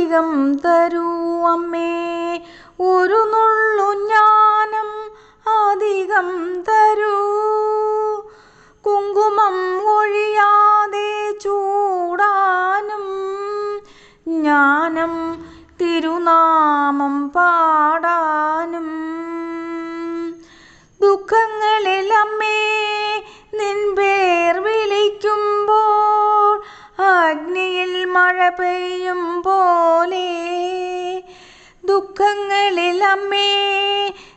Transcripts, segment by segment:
അധികം തരൂ അമ്മേ, ഒരു നുള്ളു ജ്ഞാനം അധികം തരൂ. കുങ്കുമം ഒഴിയാതെ ചൂടാനും ജ്ഞാനം തിരുനാമം പാടാനും. ദുഃഖങ്ങളിൽ അമ്മേ നിൻ പേർ വിളിക്കുമ്പോൾ അഗ്നിയിൽ മഴ പെയ്യും പോലെ. ദുഃഖങ്ങളിൽ അമ്മേ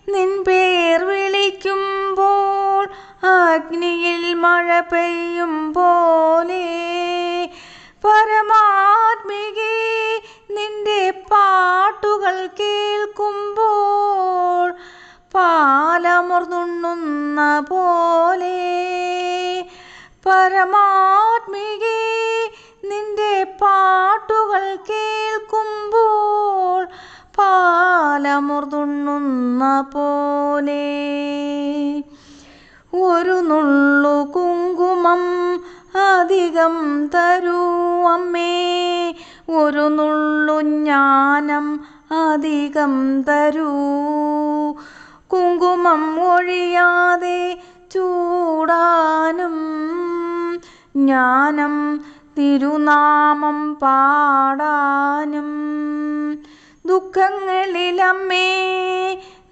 നിൻ പേർ വിളിക്കുമ്പോൾ അഗ്നിയിൽ മഴ പെയ്യും പോലെ. പരമാത്മികേ നിന്റെ പാട്ടുകൾ കേൾക്കുമ്പോൾ പാലമർന്നുണ്ണുന്ന പോലെ. പരമാത്മികേ നിന്റെ പാട്ടുകൾ കേൾക്കുമ്പോൾ പാലമർന്നുണ്ണുന്ന പോലെ. ഒരു നുള്ളു കുങ്കുമം അധികം തരൂ അമ്മേ, ഒരു നുള്ളു ജ്ഞാനം അധികം തരൂ. കുങ്കുമം ഒഴിയാതെ ചൂടാനും ജ്ഞാനം തിരുനാമം പാടാനും. ദുഃഖങ്ങളിൽ അമ്മേ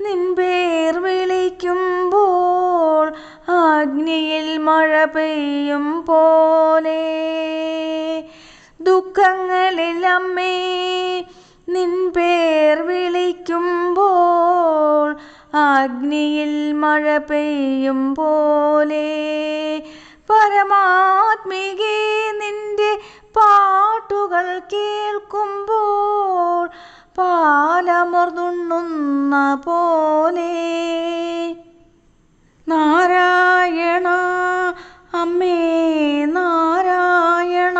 നിൻ പേർ വിളിക്കുമ്പോൾ അഗ്നിയിൽ മഴ പെയ്യും പോലെ. ദുഃഖങ്ങളിൽ അമ്മേ നിൻ പേർ വിളിക്കുമ്പോൾ അഗ്നിയിൽ മഴ പെയ്യും പോലെ. പരമാത്മികേ നിന്റെ പാട്ടുകൾ കേൾക്കുമ്പോൾ പാലമർന്നുണ്ണുന്ന പോലെ. നാരായണ അമ്മേ നാരായണ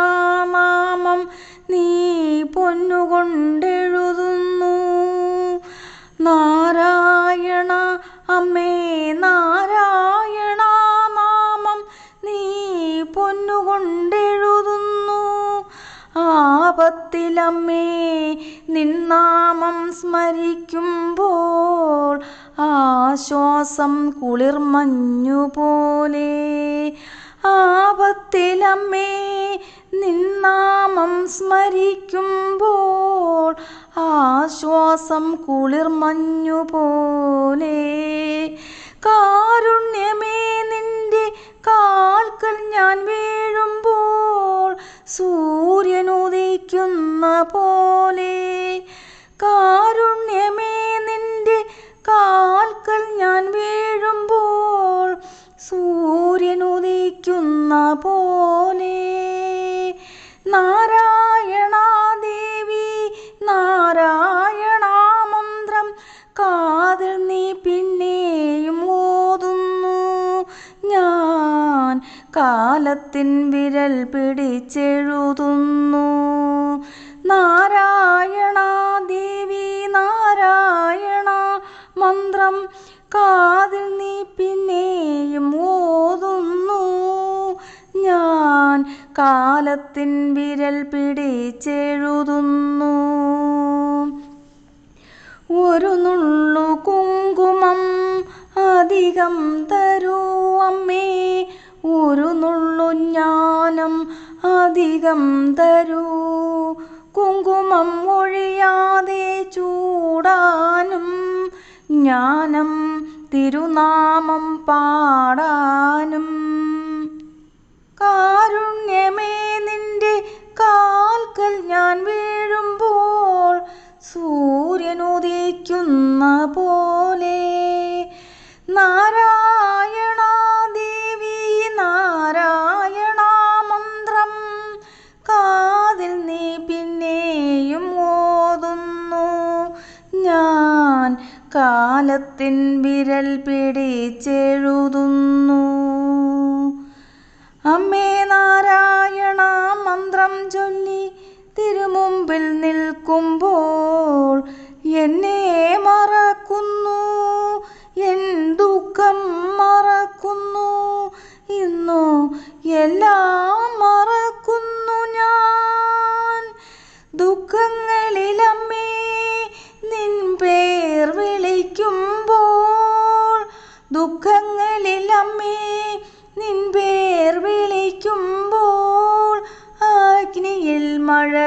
നാമം നീ പൊന്നുകൊണ്ടെഴുതുന്നു. നാരായണ അമ്മേ നാരായണ നാമം നീ പൊന്നുകൊണ്ടെഴുതുന്നു. ആപത്തിലമ്മേ നിന്നാമം സ്മരിക്കുമ്പോൾ ആശ്വാസം കുളിർമഞ്ഞുപോലെ. ആപത്തിലമ്മേ നിന്നാമം സ്മരിക്കുമ്പോൾ ആശ്വാസം കുളിർമഞ്ഞുപോലെ. കാരുണ്യമേ നിന്റെ കാൽക്കൽ ഞാൻ വീഴുമ്പോൾ സൂര്യനുദിക്കുന്ന പോലെ. കാരുണ്യമേ നിന്റെ കാൽക്കൽ ഞാൻ വീഴുമ്പോൾ സൂര്യനുദിക്കുന്ന പോലെ. നാരായണ ദേവി നാരായണ മന്ത്രം കാതിൽ നീ പിന്നെയും ഓതുന്നു. ഞാൻ കാലത്തിൻ വിരൽ പിടിച്ചെഴുതുന്നു. നാരായണ ദേവി നാരായണ മന്ത്രം കാതിൽ നീ പിന്നെയും ഓതുന്നു. ഞാൻ കാലത്തിൻ വിരൽ പിടിച്ചെഴുതുന്നു. ഒരു നുള്ളു കുങ്കുമം അധികം തരൂ അമ്മേ, ഒരു നുള്ളു ജ്ഞാനം അധികം തരൂ. കുങ്കുമം ഒഴിയാതെ ചൂടാനും ജ്ഞാനം തിരുനാമം പാടാനും. കാരുണ്യമേ നിന്റെ കാൽക്കൽ ഞാൻ വീഴുമ്പോൾ സൂര്യനുദിക്കുന്ന പോലെ. നാരായണ ദേവി നാരായണ മന്ത്രം കാതിൽ നീ പിന്നെയും ഓതുന്നു. ഞാൻ കാലത്തിൻ വിരൽ പിടിച്ചെഴുതുന്നു. അമ്മേ നാരായണ മന്ത്രം ചൊല്ലി തിരുമുമ്പിൽ നിൽക്കുമ്പോൾ എന്നെ മറക്കുന്നു, എൻ ദുഃഖം മറക്കുന്നു. ഇന്നു എല്ലാം മറക്കുന്നു ഞാൻ. ദുഃഖങ്ങളിൽ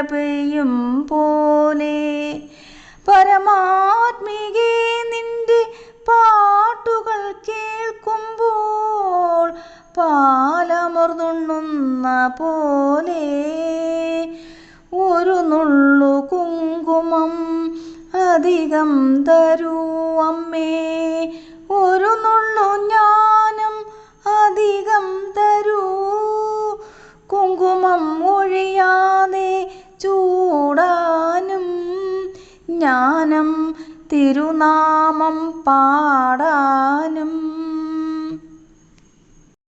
പെയ്യും പോലെ. പരമാത്മികേ നിന്റെ പാട്ടുകൾ കേൾക്കുമ്പോൾ പാലമർന്നുണ്ണുന്ന പോലെ. ഒരു നുള്ളു കുങ്കുമം അധികം തരൂ അമ്മേ, ഒരു നുള്ളു ജ്ഞാനം അധികം